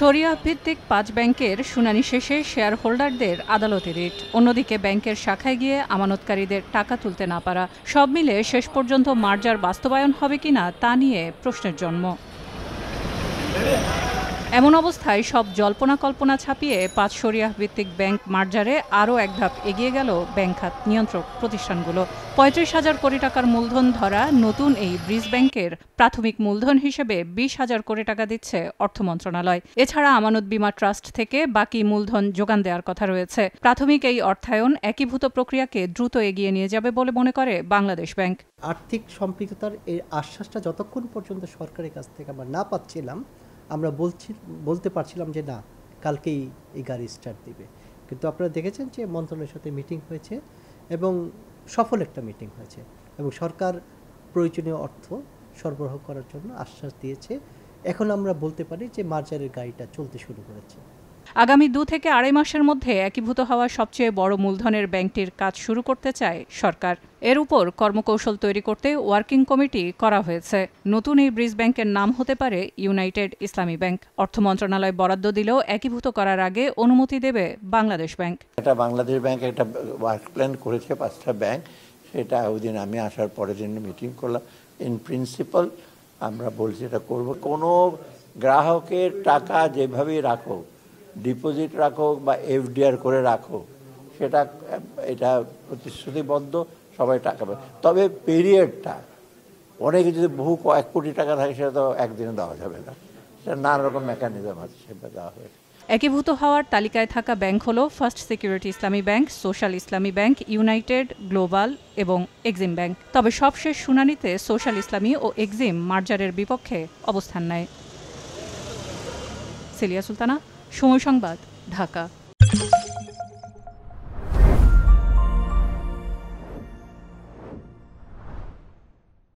শরিয়াহ ভিত্তিক ৫ ব্যাংকের শুনানি শেষে শেয়ার হোল্ডারদের আদালতে রিট। অন্যদিকে ব্যাংকের শাখায় গিয়ে আমানতকারীদের টাকা তুলতে না পারা, সব মিলে শেষ পর্যন্ত মার্জার বাস্তবায়ন হবে কিনা তা নিয়ে প্রশ্নের জন্ম। এমন অবস্থায় সব জল্পনা কল্পনা ছাপিয়ে ৫ শরিয়াহ ভিত্তিক ব্যাংক মার্জারে আরও এক ধাপ এগিয়ে গেল ব্যাংক খাত নিয়ন্ত্রক প্রতিষ্ঠানগুলো। ৩৫,০০০ কোটি টাকার মূলধন ধরা নতুন এই ব্রিজ ব্যাংকের প্রাথমিক মূলধন হিসেবে ২০,০০০ কোটি টাকা দিচ্ছে অর্থ মন্ত্রণালয়। এছাড়া আমানত বীমা ট্রাস্ট থেকে বাকি মূলধন যোগান দেওয়ার কথা রয়েছে। প্রাথমিক এই অর্থায়ন একীভূত প্রক্রিয়াকে দ্রুত এগিয়ে নিয়ে যাবে বলে মনে করে বাংলাদেশ ব্যাংক। আর্থিক সম্পৃক্ততার এই আশ্বাসটা যতক্ষণ পর্যন্ত সরকারের কাছ থেকে আমরা না পাচ্ছিলাম, আমরা বলতে পারছিলাম যে না, কালকেই এই গাড়ি স্টার্ট দিবে। কিন্তু আপনারা দেখেছেন যে মন্ত্রণালয়ের সাথে মিটিং হয়েছে এবং সফল একটা মিটিং হয়েছে এবং সরকার প্রয়োজনীয় অর্থ সরবরাহ করার জন্য আশ্বাস দিয়েছে। এখন আমরা বলতে পারি যে মার্জারের গাড়িটা চলতে শুরু করেছে। আগামী ২ থেকে আড়াই মাসের মধ্যে একীভূত হওয়া সবচেয়ে বড় মূলধনের ব্যাংকটির কাজ শুরু করতে চায় সরকার। এর উপর কর্মকৌশল তৈরি করতে ওয়ার্কিং কমিটি করা হয়েছে। নতুন এই ব্রিজ ব্যাংকের নাম হতে পারে ইউনাইটেড ইসলামী ব্যাংক। অর্থ মন্ত্রণালয় বরাদ্দ দিলেও একীভূত করার আগে অনুমতি দেবে বাংলাদেশ ব্যাংক। এটা বাংলাদেশ ব্যাংক একটা ওয়ার্ক প্ল্যান করেছে ৫টা ব্যাংক, সেটা ওই দিন আমি আসার পরের দিন মিটিং করলাম। ইন প্রিন্সিপাল আমরা বলছি এটা করব। কোনো গ্রাহকের টাকা যেভাবেই রাখো, ডিপোজিট রাখো বা এফডিআর করে রাখো, এটা প্রতিশ্রুতিবদ্ধ, সবাই টাকা পাবে। তবে পিরিয়ডটা অনেকে যদি বহু কয়েক কোটি টাকা থাকে সেটা তো একদিনে দেওয়া যাবে না, সেটা নানা রকম মেকানিজম আছে, সেটা দেওয়া হয়েছে। একীভূত হওয়ার তালিকায় থাকা ব্যাংক হল ফার্স্ট সিকিউরিটি ইসলামী ব্যাংক, সোশ্যাল ইসলামী ব্যাংক, ইউনাইটেড, গ্লোবাল এবং এক্সিম ব্যাংক। তবে সবশেষ শুনানিতে সোশ্যাল ইসলামী ও এক্সিম মার্জারের বিপক্ষে অবস্থান নেয়। সিলিয়া সুলতানা, সময় সংবাদ, ঢাকা।